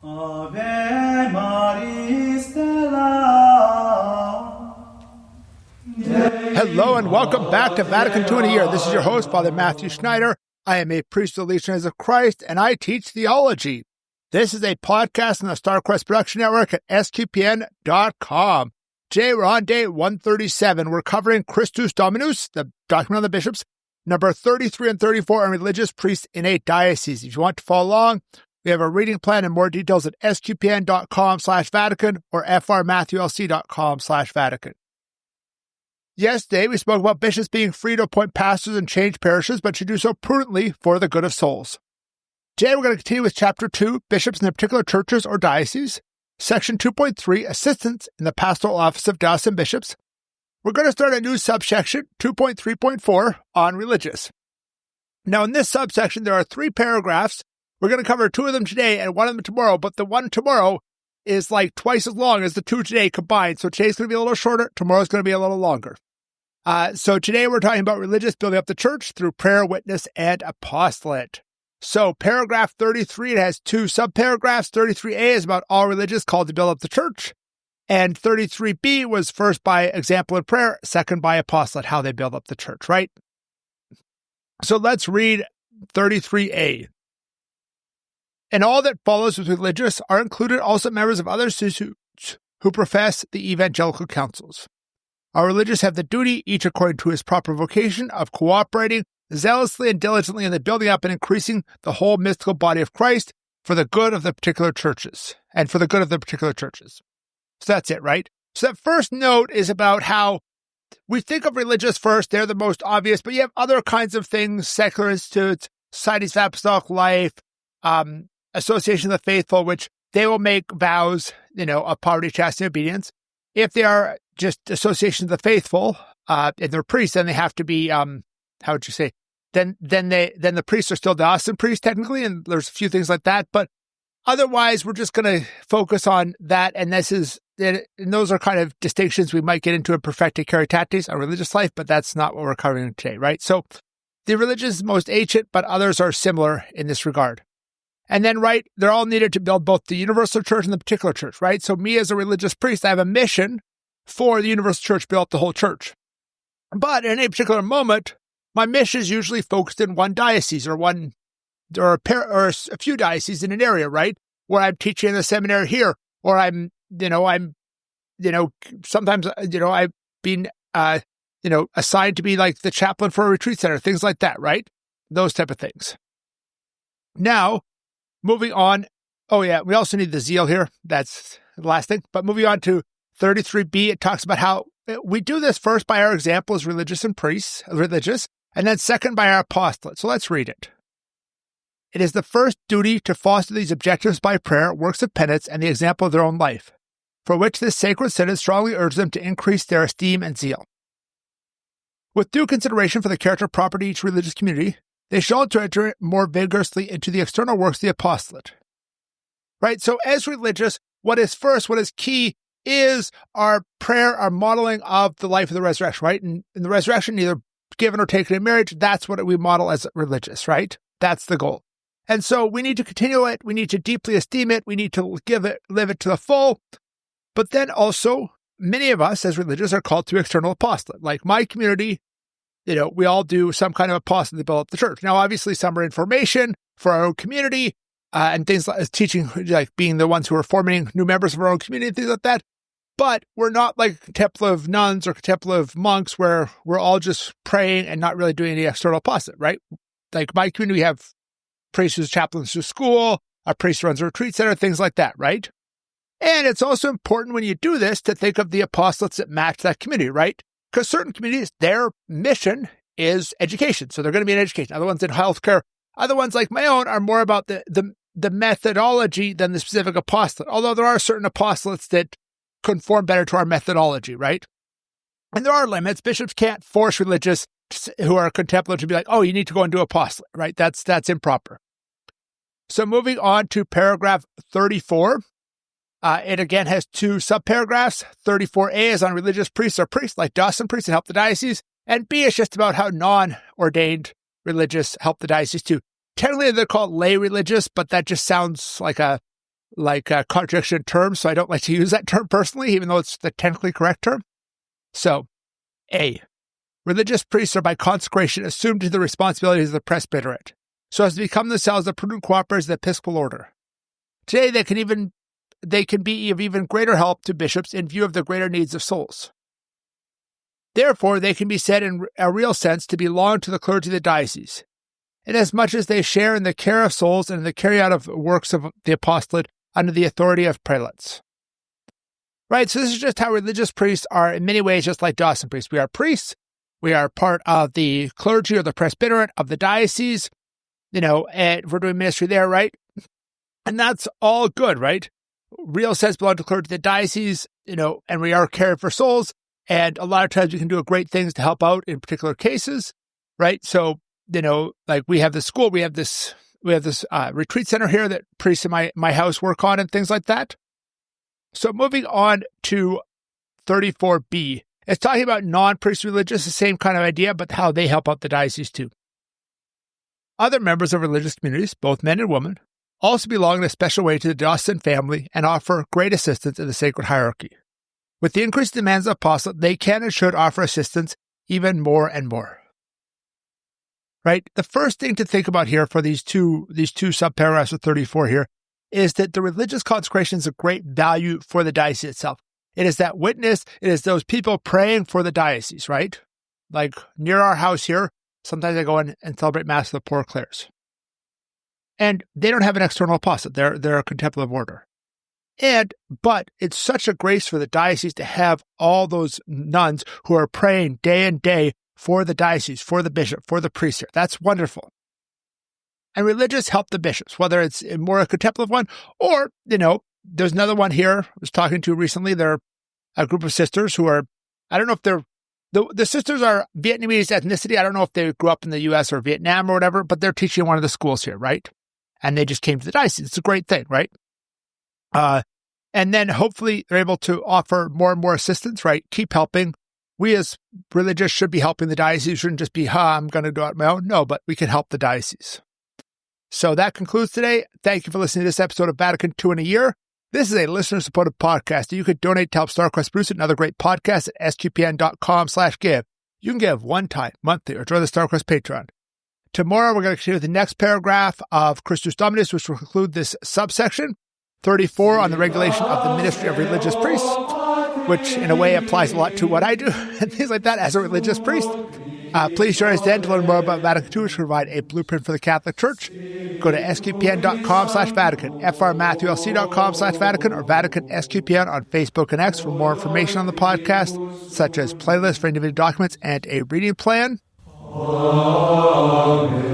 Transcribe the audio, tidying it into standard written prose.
Ave Maris Stella. Hello and welcome back to Vatican II in a Year. This is your host, Father Matthew Schneider. I am a priest of the Legionaries of Christ, and I teach theology. This is a podcast on the StarQuest Production Network at sqpn.com. Today we're on day 137. We're covering Christus Dominus, the document on the bishops, number 33 and 34 on religious priests in a diocese. If you want to follow along, we have a reading plan and more details at sqpn.com/Vatican or frmatthewlc.com/Vatican. Yesterday, we spoke about bishops being free to appoint pastors and change parishes, but should do so prudently for the good of souls. Today, we're going to continue with Chapter 2, Bishops in their particular churches or dioceses, Section 2.3, Assistants in the Pastoral Office of Diocesan Bishops. We're going to start a new subsection, 2.3.4, on religious. Now, in this subsection, there are 3 paragraphs. We're going to cover 2 of them today and 1 of them tomorrow, but the one tomorrow is like twice as long as the 2 today combined. So today's going to be a little shorter. Tomorrow's going to be a little longer. So today we're talking about religious building up the church through prayer, witness, and apostolate. So paragraph 33, it has 2 subparagraphs. 33a is about all religious called to build up the church. And 33b was first by example in prayer, second by apostolate, how they build up the church, right? So let's read 33a. And all that follows with religious are included also members of other institutes who profess the evangelical counsels. Our religious have the duty, each according to his proper vocation, of cooperating zealously and diligently in the building up and increasing the whole mystical body of Christ for the good of the particular churches, and for the good of the particular churches. So that's it, right? So that first note is about how we think of religious first. They're the most obvious, but you have other kinds of things, secular institutes, societies of apostolic life, association of the faithful, which they will make vows, of poverty, chastity, and obedience. If they are just associations of the faithful, and they're priests, then they have to be, how would you say? Then the priests are still diocesan priests technically, and there's a few things like that. But otherwise, we're just going to focus on that, and those are kind of distinctions we might get into in Perfecte Caritatis, our religious life, but that's not what we're covering today, right? So the religious is most ancient, but others are similar in this regard. And then, right, they're all needed to build both the universal church and the particular church, right? So me as a religious priest, I have a mission for the universal church, build up the whole church. But in any particular moment, my mission is usually focused in one diocese or a few dioceses in an area, right? Where I'm teaching in the seminary here, or sometimes, I've been, assigned to be like the chaplain for a retreat center, things like that, right? Those type of things. Now, moving on. Oh, yeah, we also need the zeal here. That's the last thing. But moving on to 33b, it talks about how we do this first by our example as religious, and then second by our apostolate. So let's read it. It is the first duty to foster these objectives by prayer, works of penance, and the example of their own life, for which this sacred synod strongly urges them to increase their esteem and zeal. With due consideration for the character property of each religious community, they should also enter more vigorously into the external works of the apostolate. Right? So as religious, what is key is our prayer, our modeling of the life of the resurrection, right? And in the resurrection, either given or taken in marriage, that's what we model as religious, right? That's the goal. And so we need to continue it. We need to deeply esteem it. We need to live it to the full. But then also, many of us as religious are called to external apostolate. Like my community, we all do some kind of apostolate to build up the church. Now, obviously, some are information for our own community and things like teaching, like being the ones who are forming new members of our own community, things like that. But we're not like contemplative nuns or contemplative monks where we're all just praying and not really doing any external apostolate, right? Like my community, we have priests who's chaplains to school, a priest who runs a retreat center, things like that, right? And it's also important when you do this to think of the apostolates that match that community, right? Because certain communities, their mission is education. So they're going to be in education. Other ones in healthcare. Other ones like my own are more about the methodology than the specific apostolate. Although there are certain apostolates that conform better to our methodology, right? And there are limits. Bishops can't force religious who are contemplative to be like, oh, you need to go and do apostolate, right? That's improper. So moving on to paragraph 34. It again has 2 subparagraphs. 34a is on religious priests or priests like diocesan priests that help the diocese. And B is just about how non-ordained religious help the diocese too. Technically, they're called lay religious, but that just sounds like a contradiction in terms, so I don't like to use that term personally, even though it's the technically correct term. So, A, religious priests are by consecration assumed to the responsibilities of the presbyterate, so as to become themselves the prudent cooperators of the episcopal order. Today, they can be of even greater help to bishops in view of the greater needs of souls. Therefore, they can be said in a real sense to belong to the clergy of the diocese, inasmuch as they share in the care of souls and in the carry out of works of the apostolate under the authority of prelates. Right, so this is just how religious priests are in many ways just like diocesan priests. We are priests, we are part of the clergy or the presbyterate of the diocese, and we're doing ministry there, right? And that's all good, right? Real sense belong to the clergy of the diocese, and we are caring for souls, and a lot of times we can do great things to help out in particular cases, right? So, like we have this school, we have this retreat center here that priests in my house work on and things like that. So moving on to 34b, it's talking about non-priest religious, the same kind of idea, but how they help out the diocese too. Other members of religious communities, both men and women, also belong in a special way to the diocesan family and offer great assistance in the sacred hierarchy. With the increased demands of the apostolate, they can and should offer assistance even more and more. Right? The first thing to think about here for these two subparagraphs of 34 here is that the religious consecration is of great value for the diocese itself. It is that witness, it is those people praying for the diocese, right? Like near our house here, sometimes I go in and celebrate Mass for the Poor Clares. And they don't have an external apostolate. They're a contemplative order. But it's such a grace for the diocese to have all those nuns who are praying day and day for the diocese, for the bishop, for the priest here. That's wonderful. And religious help the bishops, whether it's more a contemplative one or, there's another one here I was talking to recently. They're a group of sisters who are, I don't know if they're, the sisters are Vietnamese ethnicity. I don't know if they grew up in the U.S. or Vietnam or whatever, but they're teaching in one of the schools here, right? And they just came to the diocese. It's a great thing, right? And then hopefully they're able to offer more and more assistance, right? Keep helping. We as religious should be helping the diocese. We shouldn't just be, I'm going to do it on my own. No, but we can help the diocese. So that concludes today. Thank you for listening to this episode of Vatican II in a Year. This is a listener-supported podcast. You could donate to help StarQuest produce it and other great podcasts at sqpn.com/give. You can give one time, monthly, or join the StarQuest Patreon. Tomorrow, we're going to continue with the next paragraph of Christus Dominus, which will conclude this subsection, 34 on the regulation of the ministry of religious priests, which in a way applies a lot to what I do and things like that as a religious priest. Please join us then to learn more about Vatican II, which will provide a blueprint for the Catholic Church. Go to sqpn.com/Vatican, frmatthewlc.com/Vatican, or Vatican SQPN on Facebook and X for more information on the podcast, such as playlists for individual documents and a reading plan. Amen.